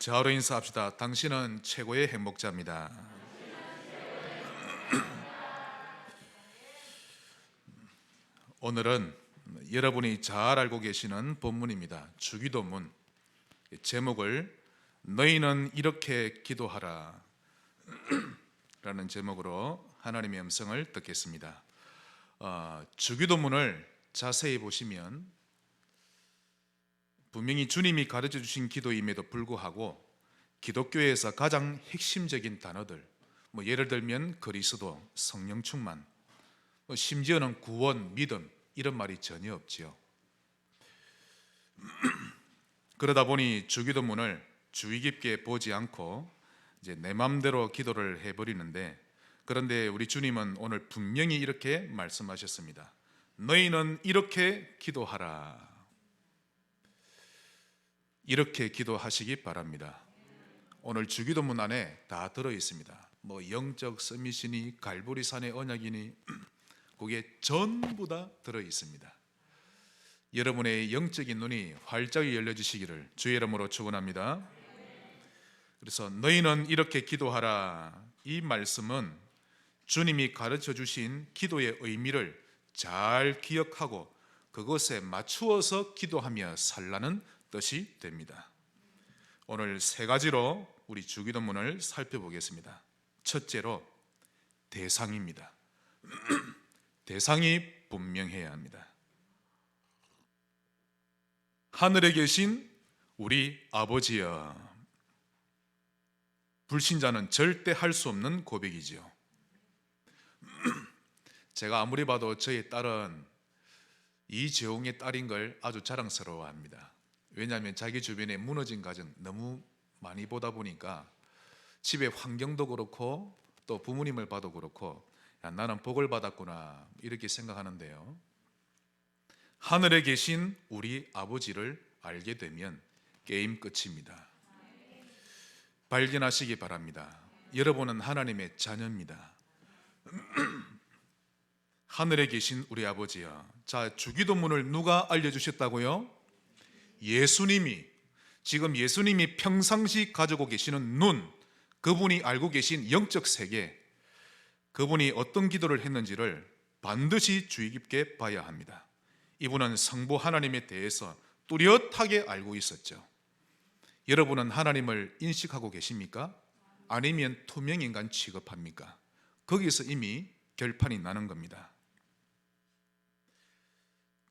저하로 인사합시다. 당신은 최고의 행복자입니다. 오늘은 여러분이 잘 알고 계시는 본문입니다. 주기도문. 제목을 너희는 이렇게 기도하라 라는 제목으로 하나님의 음성을 듣겠습니다. 주기도문을 자세히 보시면 분명히 주님이 가르쳐 주신 기도임에도 불구하고 기독교에서 가장 핵심적인 단어들, 예를 들면 그리스도, 성령 충만, 심지어는 구원, 믿음, 이런 말이 전혀 없지요. 그러다 보니 주기도문을 주의 깊게 보지 않고 이제 내 마음대로 기도를 해버리는데, 그런데 우리 주님은 오늘 분명히 이렇게 말씀하셨습니다. 너희는 이렇게 기도하라. 이렇게 기도하시기 바랍니다. 오늘 주기도문 안에 다 들어 있습니다. 영적 서밋이니 갈보리산의 언약이니 그게 전부 다 들어 있습니다. 여러분의 영적인 눈이 활짝 열려지시기를 주의 이름으로 축원합니다. 그래서 너희는 이렇게 기도하라, 이 말씀은 주님이 가르쳐 주신 기도의 의미를 잘 기억하고 그것에 맞추어서 기도하며 살라는 뜻이 됩니다. 오늘 세 가지로 우리 주기도문을 살펴보겠습니다. 첫째로 대상입니다. 대상이 분명해야 합니다. 하늘에 계신 우리 아버지여. 불신자는 절대 할 수 없는 고백이지요. 제가 아무리 봐도 저희 딸은 이재홍의 딸인 걸 아주 자랑스러워합니다. 왜냐하면 자기 주변에 무너진 가정 너무 많이 보다 보니까 집의 환경도 그렇고 또 부모님을 봐도 그렇고, 나는 복을 받았구나 이렇게 생각하는데요, 하늘에 계신 우리 아버지를 알게 되면 게임 끝입니다. 발견하시기 바랍니다. 여러분은 하나님의 자녀입니다. 하늘에 계신 우리 아버지요. 자, 주기도문을 누가 알려주셨다고요? 예수님이. 지금 예수님이 평상시 가지고 계시는 눈, 그분이 알고 계신 영적 세계, 그분이 어떤 기도를 했는지를 반드시 주의 깊게 봐야 합니다. 이분은 성부 하나님에 대해서 뚜렷하게 알고 있었죠. 여러분은 하나님을 인식하고 계십니까? 아니면 투명인간 취급합니까? 거기서 이미 결판이 나는 겁니다.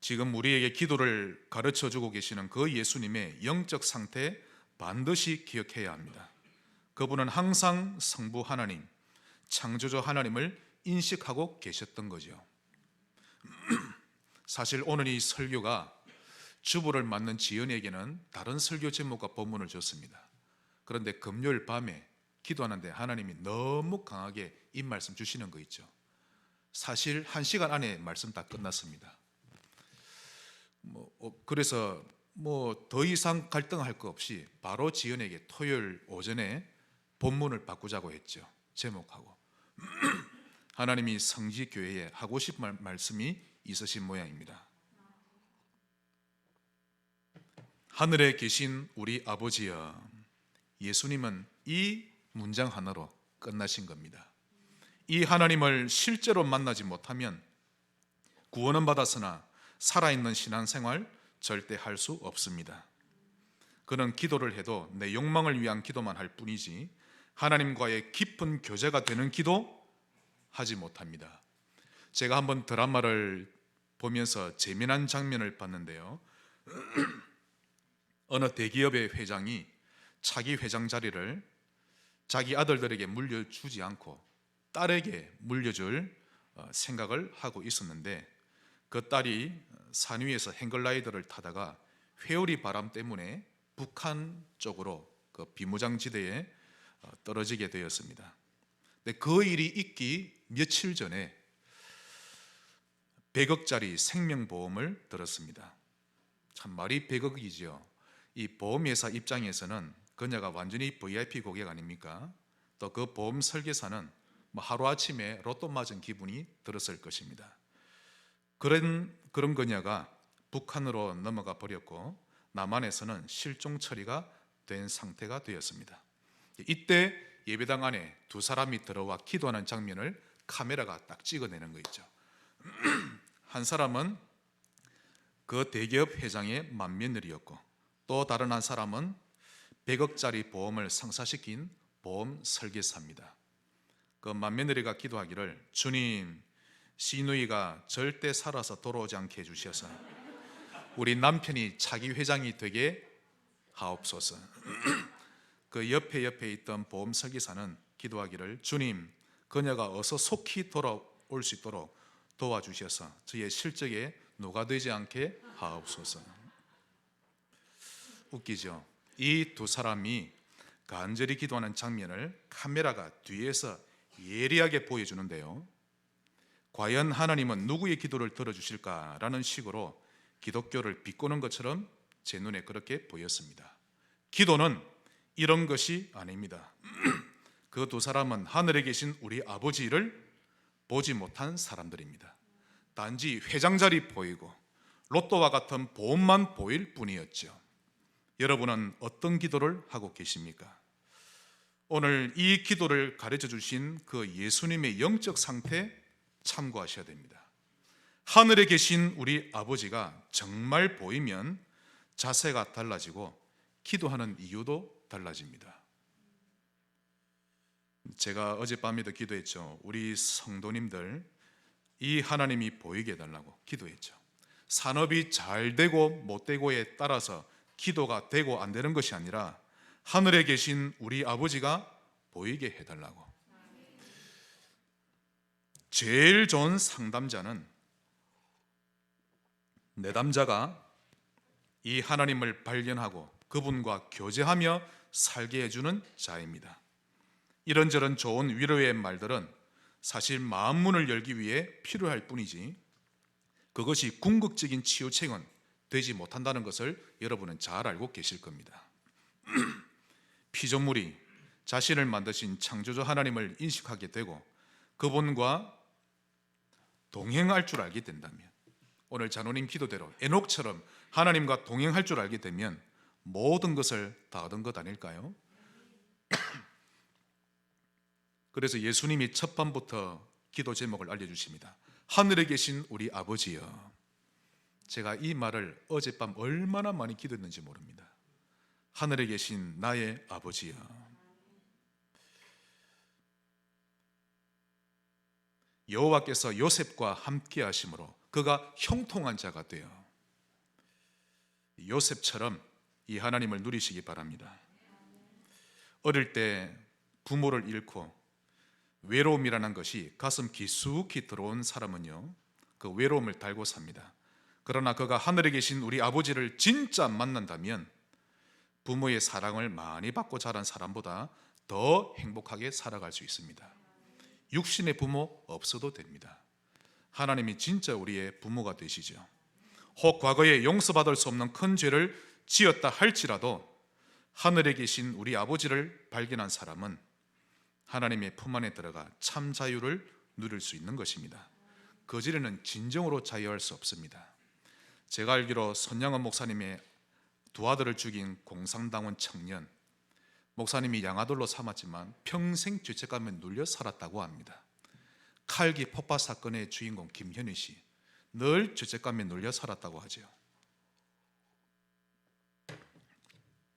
지금 우리에게 기도를 가르쳐주고 계시는 그 예수님의 영적 상태 반드시 기억해야 합니다. 그분은 항상 성부 하나님, 창조주 하나님을 인식하고 계셨던 거죠. 사실 오늘 이 설교가 주보를 맡는 지연에게는 다른 설교 제목과 본문을 줬습니다. 그런데 금요일 밤에 기도하는데 하나님이 너무 강하게 이 말씀 주시는 거 있죠. 사실 1시간 안에 말씀 다 끝났습니다. 그래서 더 이상 갈등할 거 없이 바로 지연에게 토요일 오전에 본문을 바꾸자고 했죠. 제목하고. 하나님이 성지교회에 하고 싶은 말씀이 있으신 모양입니다. 하늘에 계신 우리 아버지여. 예수님은 이 문장 하나로 끝나신 겁니다. 이 하나님을 실제로 만나지 못하면 구원은 받았으나 살아있는 신앙생활 절대 할 수 없습니다. 그는 기도를 해도 내 욕망을 위한 기도만 할 뿐이지 하나님과의 깊은 교제가 되는 기도 하지 못합니다. 제가 한번 드라마를 보면서 재미난 장면을 봤는데요, 어느 대기업의 회장이 차기 회장 자리를 자기 아들들에게 물려주지 않고 딸에게 물려줄 생각을 하고 있었는데, 그 딸이 산 위에서 행글라이더를 타다가 회오리 바람 때문에 북한 쪽으로 그 비무장지대에 떨어지게 되었습니다. 근데 그 일이 있기 며칠 전에 100억짜리 생명보험을 들었습니다. 참 말이 100억이지요. 이 보험회사 입장에서는 그녀가 완전히 VIP 고객 아닙니까? 또 그 보험 설계사는 하루아침에 로또 맞은 기분이 들었을 것입니다. 그런 그녀가 북한으로 넘어가 버렸고 남한에서는 실종 처리가 된 상태가 되었습니다. 이때 예배당 안에 두 사람이 들어와 기도하는 장면을 카메라가 딱 찍어내는 거 있죠. 한 사람은 그 대기업 회장의 맏며느리였고, 또 다른 한 사람은 100억짜리 보험을 성사시킨 보험 설계사입니다. 그 맏며느리가 기도하기를, 주님, 시누이가 절대 살아서 돌아오지 않게 해주셔서 우리 남편이 차기 회장이 되게 하옵소서. 그 옆에 있던 보험 설계사는 기도하기를, 주님, 그녀가 어서 속히 돌아올 수 있도록 도와주셔서 저의 실적에 누가 되지 않게 하옵소서. 웃기죠? 이 두 사람이 간절히 기도하는 장면을 카메라가 뒤에서 예리하게 보여주는데요, 과연 하나님은 누구의 기도를 들어주실까라는 식으로 기독교를 비꼬는 것처럼 제 눈에 그렇게 보였습니다. 기도는 이런 것이 아닙니다. 그 두 사람은 하늘에 계신 우리 아버지를 보지 못한 사람들입니다. 단지 회장 자리 보이고 로또와 같은 보험만 보일 뿐이었죠. 여러분은 어떤 기도를 하고 계십니까? 오늘 이 기도를 가르쳐 주신 그 예수님의 영적 상태 참고하셔야 됩니다. 하늘에 계신 우리 아버지가 정말 보이면 자세가 달라지고 기도하는 이유도 달라집니다. 제가 어젯밤에도 기도했죠. 우리 성도님들 이 하나님이 보이게 해달라고 기도했죠. 산업이 잘 되고 못 되고에 따라서 기도가 되고 안 되는 것이 아니라 하늘에 계신 우리 아버지가 보이게 해달라고. 제일 좋은 상담자는 내담자가 이 하나님을 발견하고 그분과 교제하며 살게 해주는 자입니다. 이런저런 좋은 위로의 말들은 사실 마음 문을 열기 위해 필요할 뿐이지 그것이 궁극적인 치유책은 되지 못한다는 것을 여러분은 잘 알고 계실 겁니다. 피조물이 자신을 만드신 창조주 하나님을 인식하게 되고 그분과 동행할 줄 알게 된다면, 오늘 장로님 기도대로 에녹처럼 하나님과 동행할 줄 알게 되면 모든 것을 다 얻은 것 아닐까요? 그래서 예수님이 첫 밤부터 기도 제목을 알려주십니다. 하늘에 계신 우리 아버지여. 제가 이 말을 어젯밤 얼마나 많이 기도했는지 모릅니다. 하늘에 계신 나의 아버지여. 여호와께서 요셉과 함께 하심으로 그가 형통한 자가 되어 요셉처럼 이 하나님을 누리시기 바랍니다. 어릴 때 부모를 잃고 외로움이라는 것이 가슴 깊숙이 들어온 사람은요, 그 외로움을 달고 삽니다. 그러나 그가 하늘에 계신 우리 아버지를 진짜 만난다면 부모의 사랑을 많이 받고 자란 사람보다 더 행복하게 살아갈 수 있습니다. 육신의 부모 없어도 됩니다. 하나님이 진짜 우리의 부모가 되시죠. 혹 과거에 용서받을 수 없는 큰 죄를 지었다 할지라도 하늘에 계신 우리 아버지를 발견한 사람은 하나님의 품 안에 들어가 참 자유를 누릴 수 있는 것입니다. 거지에는 진정으로 자유할 수 없습니다. 제가 알기로 손양원 목사님의 두 아들을 죽인 공산당원 청년, 목사님이 양아들로 삼았지만 평생 죄책감에 눌려 살았다고 합니다. 칼기 폭파 사건의 주인공 김현희 씨, 늘 죄책감에 눌려 살았다고 하죠.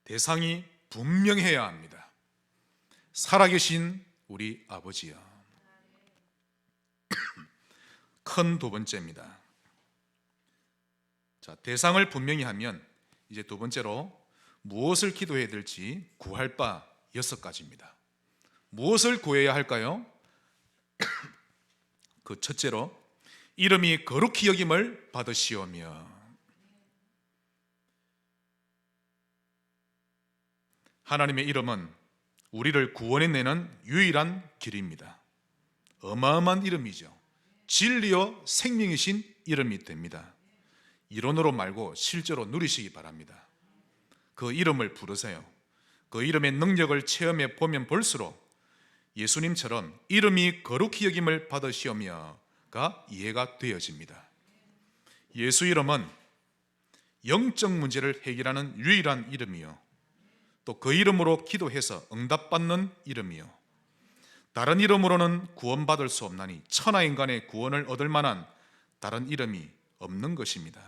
대상이 분명해야 합니다. 살아계신 우리 아버지여. 큰 두 번째입니다. 자, 대상을 분명히 하면 이제 두 번째로 무엇을 기도해야 될지 구할 바 6가지입니다. 무엇을 구해야 할까요? 그 첫째로 이름이 거룩히 여김을 받으시오며. 하나님의 이름은 우리를 구원해내는 유일한 길입니다. 어마어마한 이름이죠. 진리요 생명이신 이름이 됩니다. 이론으로 말고 실제로 누리시기 바랍니다. 그 이름을 부르세요. 그 이름의 능력을 체험해 보면 볼수록 예수님처럼 이름이 거룩히 여김을 받으시오며가 이해가 되어집니다. 예수 이름은 영적 문제를 해결하는 유일한 이름이요, 또 그 이름으로 기도해서 응답받는 이름이요 다른 이름으로는 구원받을 수 없나니 천하인간의 구원을 얻을 만한 다른 이름이 없는 것입니다.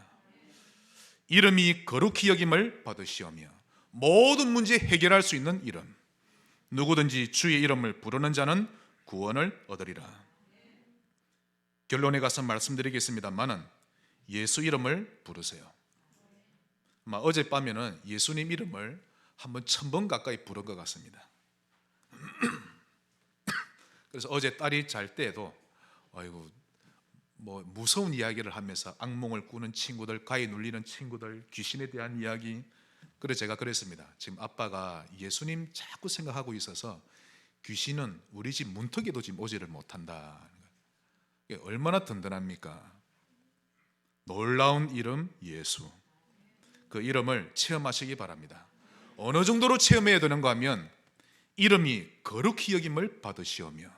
이름이 거룩히 여김을 받으시오며 모든 문제 해결할 수 있는 이름, 누구든지 주의 이름을 부르는 자는 구원을 얻으리라. 결론에 가서 말씀드리겠습니다만은 예수 이름을 부르세요. 아마 어젯밤에는 예수님 이름을 한번 1000번 가까이 부른 것 같습니다. 그래서 어제 딸이 잘 때에도 아이고 뭐 무서운 이야기를 하면서 악몽을 꾸는 친구들, 가에 눌리는 친구들, 귀신에 대한 이야기. 그래서 제가 그랬습니다. 지금 아빠가 예수님 자꾸 생각하고 있어서 귀신은 우리 집 문턱에도 지금 오지를 못한다. 이게 얼마나 든든합니까? 놀라운 이름 예수. 그 이름을 체험하시기 바랍니다. 어느 정도로 체험해야 되는가 하면 이름이 거룩히 여김을 받으시오며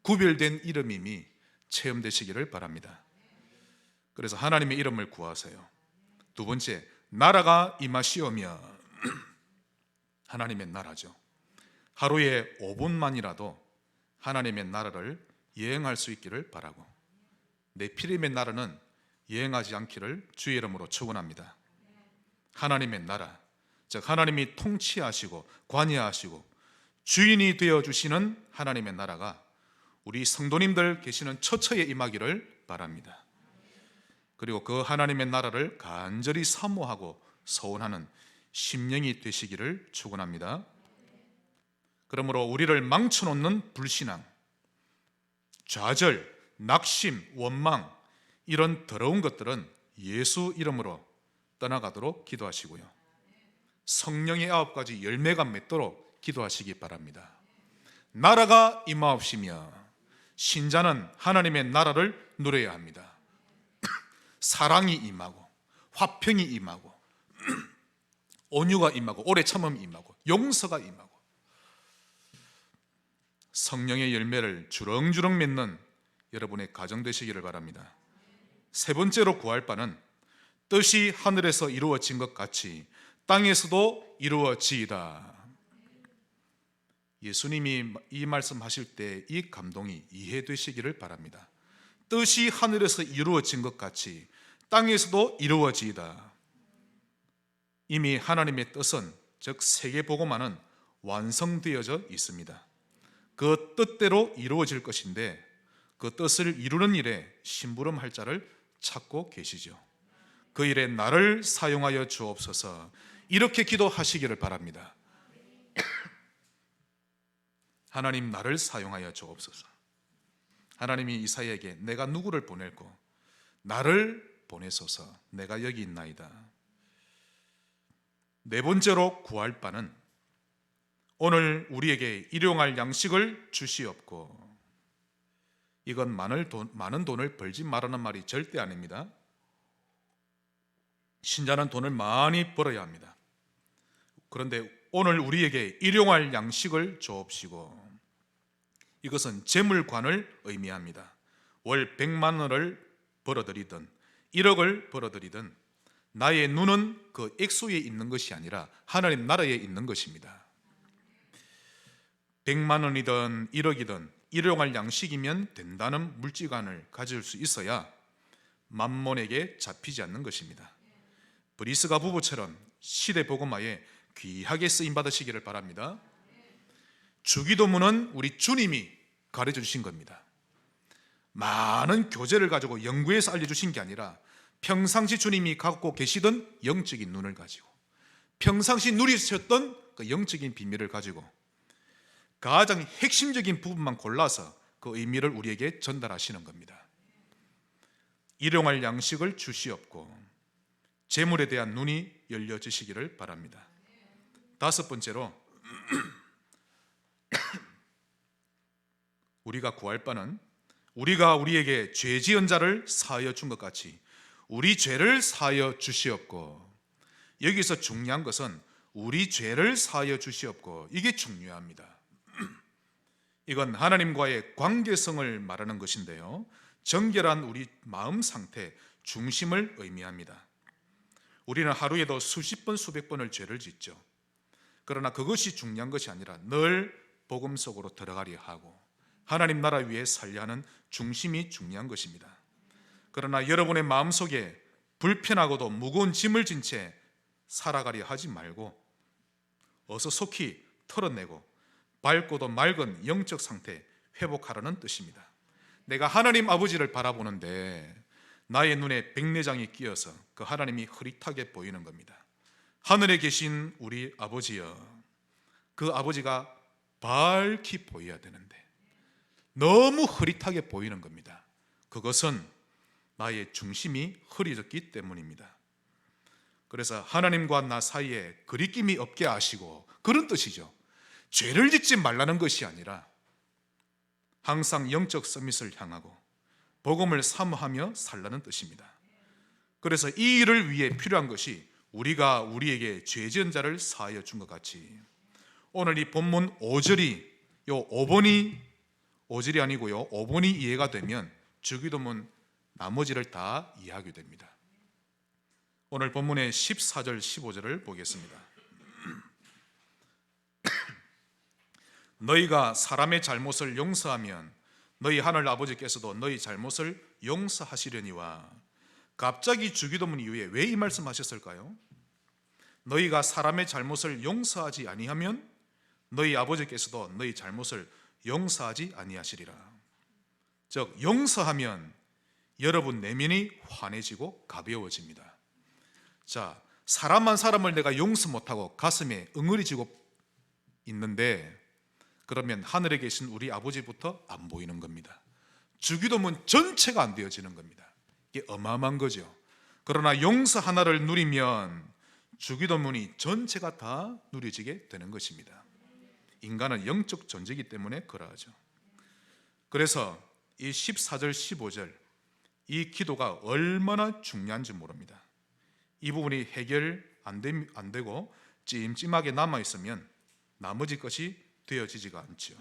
구별된 이름임이 체험되시기를 바랍니다. 그래서 하나님의 이름을 구하세요. 두 번째, 나라가 임하시오며 하나님의 나라죠. 하루에 5분만이라도 하나님의 나라를 여행할 수 있기를 바라고 네피림의 나라는 여행하지 않기를 주의 이름으로 축원합니다. 하나님의 나라, 즉 하나님이 통치하시고 관여하시고 주인이 되어주시는 하나님의 나라가 우리 성도님들 계시는 처처에 임하기를 바랍니다. 그리고 그 하나님의 나라를 간절히 사모하고 소원하는 심령이 되시기를 축원합니다. 그러므로 우리를 망쳐놓는 불신앙, 좌절, 낙심, 원망 이런 더러운 것들은 예수 이름으로 떠나가도록 기도하시고요. 성령의 9가지 열매가 맺도록 기도하시기 바랍니다. 나라가 임하옵시며 신자는 하나님의 나라를 누려야 합니다. 사랑이 임하고 화평이 임하고 온유가 임하고 오래 참음이 임하고 용서가 임하고 성령의 열매를 주렁주렁 맺는 여러분의 가정 되시기를 바랍니다. 세 번째로 구할 바는 뜻이 하늘에서 이루어진 것 같이 땅에서도 이루어지이다. 예수님이 이 말씀하실 때 이 감동이 이해되시기를 바랍니다. 뜻이 하늘에서 이루어진 것 같이 땅에서도 이루어지이다. 이미 하나님의 뜻은 즉 세계복음화는 완성되어져 있습니다. 그 뜻대로 이루어질 것인데 그 뜻을 이루는 일에 심부름할 자를 찾고 계시죠. 그 일에 나를 사용하여 주옵소서. 이렇게 기도하시기를 바랍니다. 하나님 나를 사용하여 주옵소서. 하나님이 이사야에게 내가 누구를 보낼고 나를 보내소서. 내가 여기 있나이다. 네 번째로 구할 바는 오늘 우리에게 일용할 양식을 주시옵고. 이건 많은 돈을 벌지 말라는 말이 절대 아닙니다. 신자는 돈을 많이 벌어야 합니다. 그런데 오늘 우리에게 일용할 양식을 주옵시고. 이것은 재물관을 의미합니다. 월 100만 원을 벌어들이든 1억을 벌어들이든 나의 눈은 그 액수에 있는 것이 아니라 하나님 나라에 있는 것입니다. 100만 원이든 1억이든 일용할 양식이면 된다는 물질관을 가질 수 있어야 만몬에게 잡히지 않는 것입니다. 브리스가 부부처럼 시대 복음화에 귀하게 쓰임 받으시기를 바랍니다. 주기도문은 우리 주님이 가르쳐 주신 겁니다. 많은 교재를 가지고 연구해서 알려주신 게 아니라 평상시 주님이 갖고 계시던 영적인 눈을 가지고 평상시 누리셨던 그 영적인 비밀을 가지고 가장 핵심적인 부분만 골라서 그 의미를 우리에게 전달하시는 겁니다. 일용할 양식을 주시옵고 재물에 대한 눈이 열려지시기를 바랍니다. 다섯 번째로 우리가 구할 바는 우리가 우리에게 죄 지은 자를 사하여 준 것 같이 우리 죄를 사하여 주시옵고. 여기서 중요한 것은 우리 죄를 사하여 주시옵고. 이게 중요합니다. 이건 하나님과의 관계성을 말하는 것인데요, 정결한 우리 마음 상태, 중심을 의미합니다. 우리는 하루에도 수십 번 수백 번을 죄를 짓죠. 그러나 그것이 중요한 것이 아니라 늘 복음 속으로 들어가려 하고 하나님 나라 위에 살려 하는 중심이 중요한 것입니다. 그러나 여러분의 마음속에 불편하고도 무거운 짐을 진 채 살아가려 하지 말고 어서 속히 털어내고 밝고도 맑은 영적 상태 회복하라는 뜻입니다. 내가 하나님 아버지를 바라보는데 나의 눈에 백내장이 끼어서 그 하나님이 흐릿하게 보이는 겁니다. 하늘에 계신 우리 아버지여, 그 아버지가 밝히 보여야 되는데 너무 흐릿하게 보이는 겁니다. 그것은 나의 중심이 흐려졌기 때문입니다. 그래서 하나님과 나 사이에 거리낌이 없게 하시고, 그런 뜻이죠. 죄를 짓지 말라는 것이 아니라 항상 영적 서밋을 향하고 복음을 사모하며 살라는 뜻입니다. 그래서 이 일을 위해 필요한 것이 우리가 우리에게 죄 지은 자를 사하여 준 것 같이 오늘 이 본문 5절이 5번이 아니고요 5번이 이해가 되면 주기도문 나머지를 다 이해하게 됩니다. 오늘 본문의 14절 15절을 보겠습니다. 너희가 사람의 잘못을 용서하면 너희 하늘 아버지께서도 너희 잘못을 용서하시려니와. 갑자기 주기도문 이후에 왜 이 말씀하셨을까요? 너희가 사람의 잘못을 용서하지 아니하면 너희 아버지께서도 너희 잘못을 용서하지 아니하시리라. 즉 용서하면 여러분 내면이 환해지고 가벼워집니다. 자, 사람을 내가 용서 못하고 가슴에 응어리지고 있는데 그러면 하늘에 계신 우리 아버지부터 안 보이는 겁니다. 주기도문 전체가 안 되어지는 겁니다. 이게 어마어마한 거죠. 그러나 용서 하나를 누리면 주기도문이 전체가 다 누려지게 되는 것입니다. 인간은 영적 존재이기 때문에 그러하죠. 그래서 이 14절 15절 이 기도가 얼마나 중요한지 모릅니다. 이 부분이 해결 안 되고 찜찜하게 남아있으면 나머지 것이 되어지지가 않죠.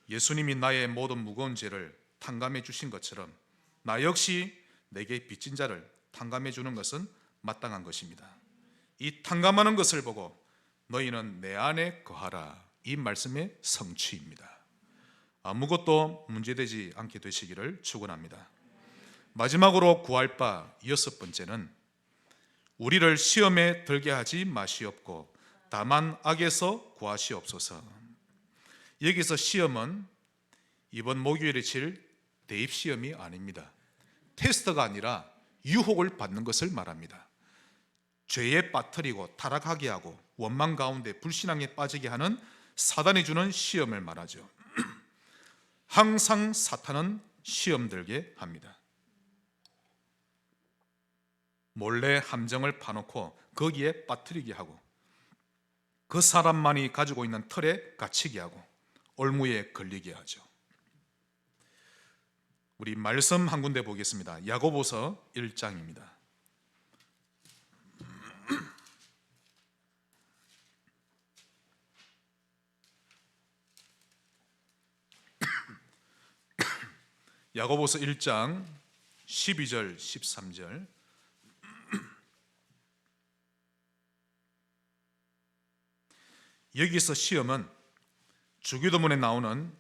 예수님이 나의 모든 무거운 죄를 탕감해 주신 것처럼 나 역시 내게 빚진 자를 탕감해 주는 것은 마땅한 것입니다. 이 탕감하는 것을 보고 너희는 내 안에 거하라, 이 말씀의 성취입니다. 아무것도 문제되지 않게 되시기를 축원합니다. 마지막으로 구할 바 6번째는 우리를 시험에 들게 하지 마시옵고 다만 악에서 구하시옵소서. 여기서 시험은 이번 목요일에 칠 대입시험이 아닙니다. 테스트가 아니라 유혹을 받는 것을 말합니다. 죄에 빠뜨리고 타락하게 하고 원망 가운데 불신앙에 빠지게 하는 사단이 주는 시험을 말하죠. 항상 사탄은 시험 들게 합니다. 몰래 함정을 파놓고 거기에 빠뜨리게 하고 그 사람만이 가지고 있는 틀에 갇히게 하고 올무에 걸리게 하죠. 우리 말씀 한 군데 보겠습니다. 야고보서 1장입니다. 야고보서 1장 12절 13절 여기서 시험은 주기도문에 나오는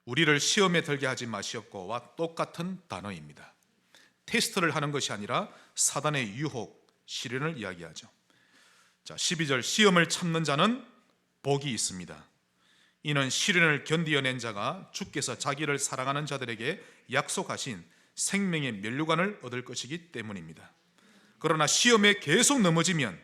우리를 시험에 들게 하지 마시옵고와 똑같은 단어입니다. 테스트를 하는 것이 아니라 사단의 유혹, 시련을 이야기하죠. 자, 12절 시험을 참는 자는 복이 있습니다. 이는 시련을 견디어낸 자가 주께서 자기를 사랑하는 자들에게 약속하신 생명의 면류관을 얻을 것이기 때문입니다. 그러나 시험에 계속 넘어지면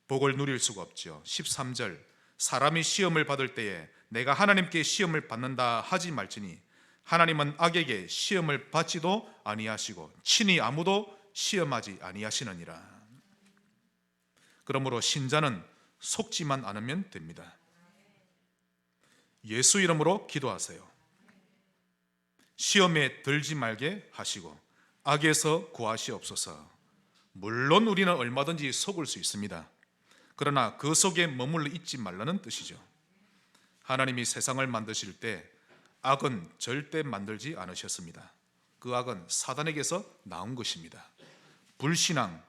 복을 누릴 수가 없죠. 13절 사람이 시험을 받을 때에 내가 하나님께 시험을 받는다 하지 말지니 하나님은 악에게 시험을 받지도 아니하시고 친히 아무도 시험하지 아니하시느니라. 그러므로 신자는 속지만 않으면 됩니다. 예수 이름으로 기도하세요. 시험에 들지 말게 하시고 악에서 구하시옵소서. 물론 우리는 얼마든지 속을 수 있습니다. 그러나 그 속에 머물러 있지 말라는 뜻이죠. 하나님이 세상을 만드실 때 악은 절대 만들지 않으셨습니다. 그 악은 사단에게서 나온 것입니다. 불신앙,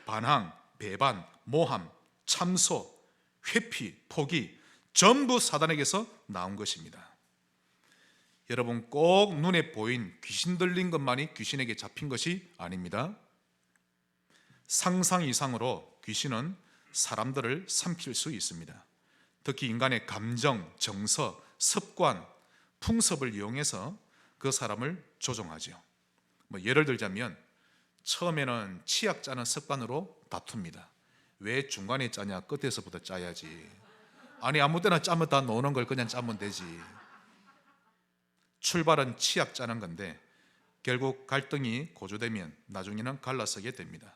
반항, 배반, 모함, 참소, 회피, 포기 전부 사단에게서 나온 것입니다. 여러분, 꼭 눈에 보인 귀신 들린 것만이 귀신에게 잡힌 것이 아닙니다. 상상 이상으로 귀신은 사람들을 삼킬 수 있습니다. 특히 인간의 감정, 정서, 습관, 풍습을 이용해서 그 사람을 조종하죠. 예를 들자면 처음에는 치약 짜는 습관으로 다툽니다. 왜 중간에 짜냐? 끝에서부터 짜야지. 아니, 아무 때나 짜면 다 노는 걸 그냥 짜면 되지. 출발은 치약 짜는 건데 결국 갈등이 고조되면 나중에는 갈라서게 됩니다.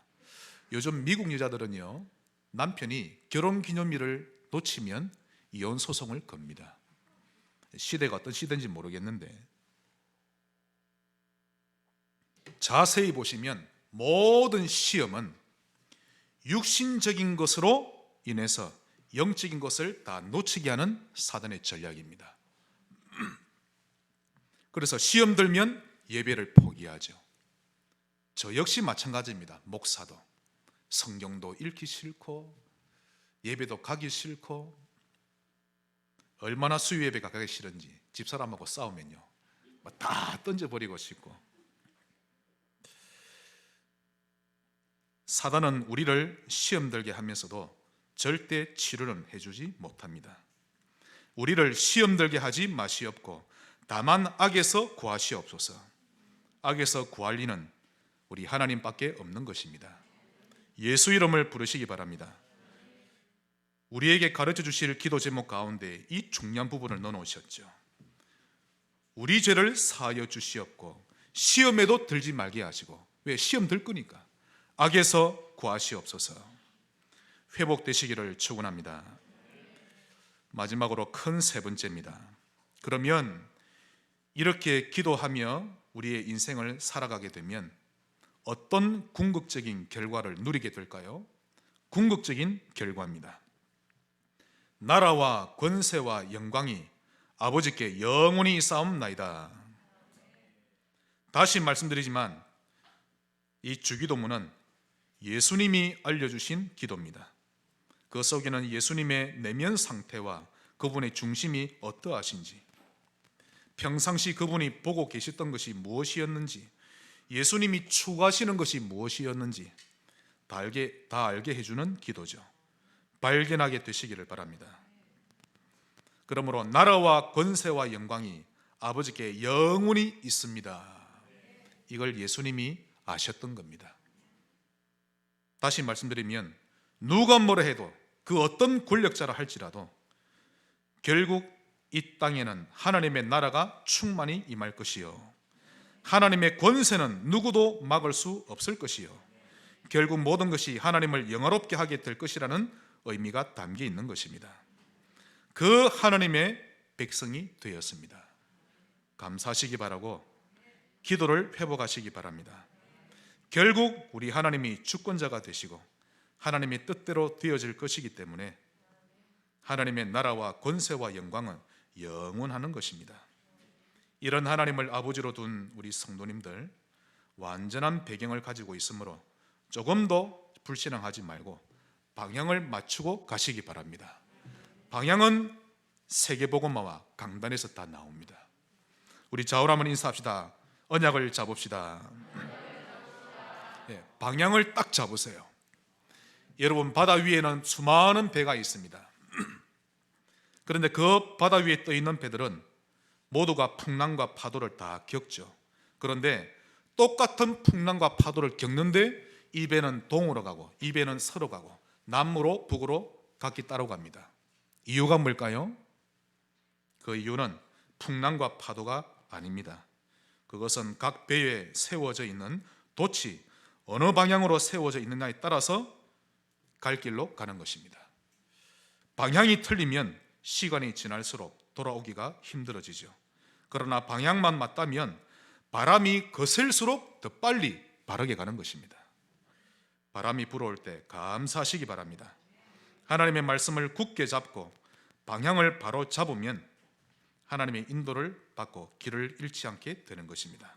요즘 미국 여자들은요, 남편이 결혼기념일을 놓치면 이혼 소송을 겁니다. 시대가 어떤 시대인지 모르겠는데 자세히 보시면 모든 시험은 육신적인 것으로 인해서 영적인 것을 다 놓치게 하는 사단의 전략입니다. 그래서 시험 들면 예배를 포기하죠. 저 역시 마찬가지입니다. 목사도 성경도 읽기 싫고 예배도 가기 싫고, 얼마나 수요 예배가 가기 싫은지 집사람하고 싸우면요 다 던져버리고 싶고. 사단은 우리를 시험 들게 하면서도 절대 치료는 해주지 못합니다. 우리를 시험 들게 하지 마시옵고 다만 악에서 구하시옵소서. 악에서 구할 리는 우리 하나님밖에 없는 것입니다. 예수 이름을 부르시기 바랍니다. 우리에게 가르쳐 주실 기도 제목 가운데 이 중요한 부분을 넣어놓으셨죠. 우리 죄를 사하여 주시옵고 시험에도 들지 말게 하시고. 왜? 시험 들 거니까. 악에서 구하시옵소서. 회복되시기를 축원합니다. 마지막으로 큰 세 번째입니다. 그러면 이렇게 기도하며 우리의 인생을 살아가게 되면 어떤 궁극적인 결과를 누리게 될까요? 궁극적인 결과입니다. 나라와 권세와 영광이 아버지께 영원히 있사옵나이다. 다시 말씀드리지만 이 주기도문은 예수님이 알려주신 기도입니다. 그 속에는 예수님의 내면 상태와 그분의 중심이 어떠하신지, 평상시 그분이 보고 계셨던 것이 무엇이었는지, 예수님이 추구하시는 것이 무엇이었는지 다 알게 해주는 기도죠. 발견하게 되시기를 바랍니다. 그러므로 나라와 권세와 영광이 아버지께 영원히 있습니다. 이걸 예수님이 아셨던 겁니다. 다시 말씀드리면 누가 뭐라 해도 그 어떤 권력자라 할지라도 결국 이 땅에는 하나님의 나라가 충만히 임할 것이요, 하나님의 권세는 누구도 막을 수 없을 것이요, 결국 모든 것이 하나님을 영화롭게 하게 될 것이라는 의미가 담겨 있는 것입니다. 그 하나님의 백성이 되었습니다. 감사하시기 바라고 기도를 회복하시기 바랍니다. 결국 우리 하나님이 주권자가 되시고 하나님의 뜻대로 되어질 것이기 때문에 하나님의 나라와 권세와 영광은 영원하는 것입니다. 이런 하나님을 아버지로 둔 우리 성도님들, 완전한 배경을 가지고 있으므로 조금도 불신앙하지 말고 방향을 맞추고 가시기 바랍니다. 방향은 세계복음화와 강단에서 다 나옵니다. 우리 좌우로 한번 인사합시다. 언약을 잡읍시다. 방향을 딱 잡으세요. 여러분, 바다 위에는 수많은 배가 있습니다. 그런데 그 바다 위에 떠 있는 배들은 모두가 풍랑과 파도를 다 겪죠. 그런데 똑같은 풍랑과 파도를 겪는데 이 배는 동으로 가고 이 배는 서로 가고 남으로 북으로 각기 따로 갑니다. 이유가 뭘까요? 그 이유는 풍랑과 파도가 아닙니다. 그것은 각 배에 세워져 있는 돛이 어느 방향으로 세워져 있느냐에 따라서 갈 길로 가는 것입니다. 방향이 틀리면 시간이 지날수록 돌아오기가 힘들어지죠. 그러나 방향만 맞다면 바람이 거셀수록 더 빨리 바르게 가는 것입니다. 바람이 불어올 때 감사하시기 바랍니다. 하나님의 말씀을 굳게 잡고 방향을 바로 잡으면 하나님의 인도를 받고 길을 잃지 않게 되는 것입니다.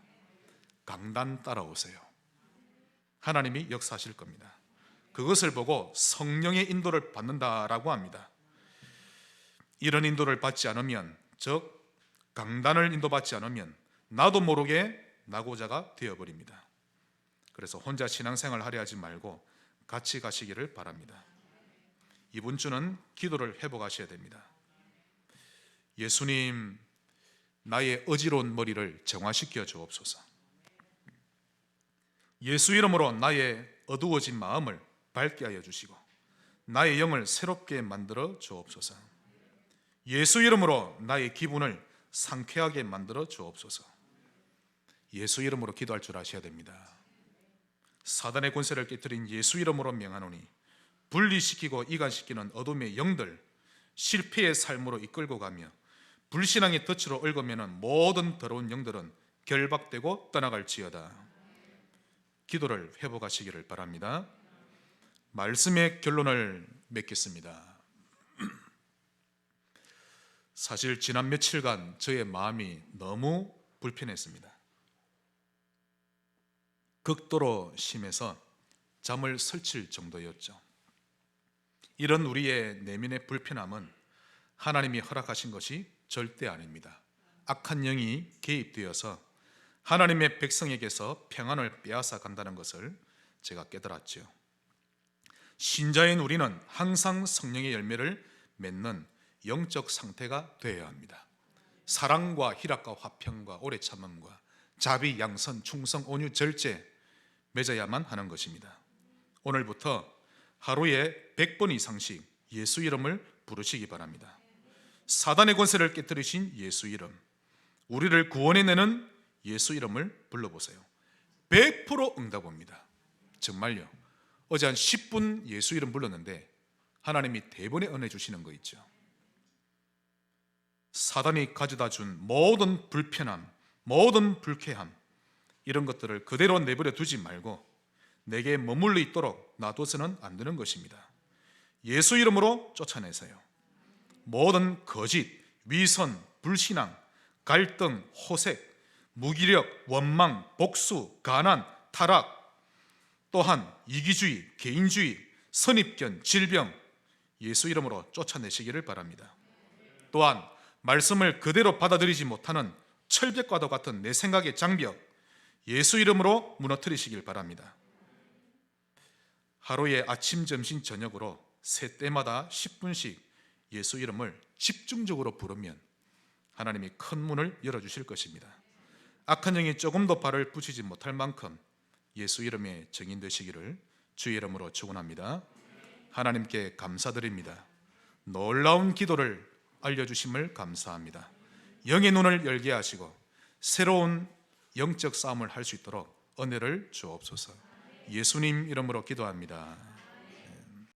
강단 따라오세요. 하나님이 역사하실 겁니다. 그것을 보고 성령의 인도를 받는다라고 합니다. 이런 인도를 받지 않으면, 즉 강단을 인도받지 않으면 나도 모르게 낙오자가 되어버립니다. 그래서 혼자 신앙생활 하려 하지 말고 같이 가시기를 바랍니다. 이번 주는 기도를 회복하셔야 됩니다. 예수님, 나의 어지러운 머리를 정화시켜 주옵소서. 예수 이름으로 나의 어두워진 마음을 밝게 하여 주시고 나의 영을 새롭게 만들어 주옵소서. 예수 이름으로 나의 기분을 상쾌하게 만들어 주옵소서. 예수 이름으로 기도할 줄 아셔야 됩니다. 사단의 권세를 깨뜨린 예수 이름으로 명하노니 분리시키고 이간시키는 어둠의 영들, 실패의 삶으로 이끌고 가며 불신앙의 덫으로 얽으면 모든 더러운 영들은 결박되고 떠나갈지어다. 기도를 회복하시기를 바랍니다. 말씀의 결론을 맺겠습니다. 사실 지난 며칠간 저의 마음이 너무 불편했습니다. 극도로 심해서 잠을 설칠 정도였죠. 이런 우리의 내면의 불편함은 하나님이 허락하신 것이 절대 아닙니다. 악한 영이 개입되어서 하나님의 백성에게서 평안을 빼앗아 간다는 것을 제가 깨달았죠. 신자인 우리는 항상 성령의 열매를 맺는 영적 상태가 되어야 합니다. 사랑과 희락과 화평과 오래 참음과 자비, 양선, 충성, 온유, 절제 맺어야만 하는 것입니다. 오늘부터 하루에 100번 이상씩 예수 이름을 부르시기 바랍니다. 사단의 권세를 깨뜨리신 예수 이름, 우리를 구원해내는 예수 이름을 불러보세요. 100% 응답합니다. 정말요. 어제 한 10분 예수 이름 불렀는데 하나님이 대번에 은혜 주시는 거 있죠. 사단이 가져다 준 모든 불편함, 모든 불쾌함, 이런 것들을 그대로 내버려 두지 말고 내게 머물러 있도록 놔둬서는 안 되는 것입니다. 예수 이름으로 쫓아내세요. 모든 거짓, 위선, 불신앙, 갈등, 호색, 무기력, 원망, 복수, 가난, 타락, 또한 이기주의, 개인주의, 선입견, 질병, 예수 이름으로 쫓아내시기를 바랍니다. 또한 말씀을 그대로 받아들이지 못하는 철벽과도 같은 내 생각의 장벽, 예수 이름으로 무너뜨리시길 바랍니다. 하루에 아침, 점심, 저녁으로 새 때마다 10분씩 예수 이름을 집중적으로 부르면 하나님이 큰 문을 열어주실 것입니다. 악한 영이 조금도 발을 붙이지 못할 만큼 예수 이름의 증인 되시기를 주의 이름으로 축원합니다. 하나님께 감사드립니다. 놀라운 기도를 알려주심을 감사합니다. 영의 눈을 열게 하시고 새로운 영적 싸움을 할 수 있도록 은혜를 주옵소서. 예수님 이름으로 기도합니다.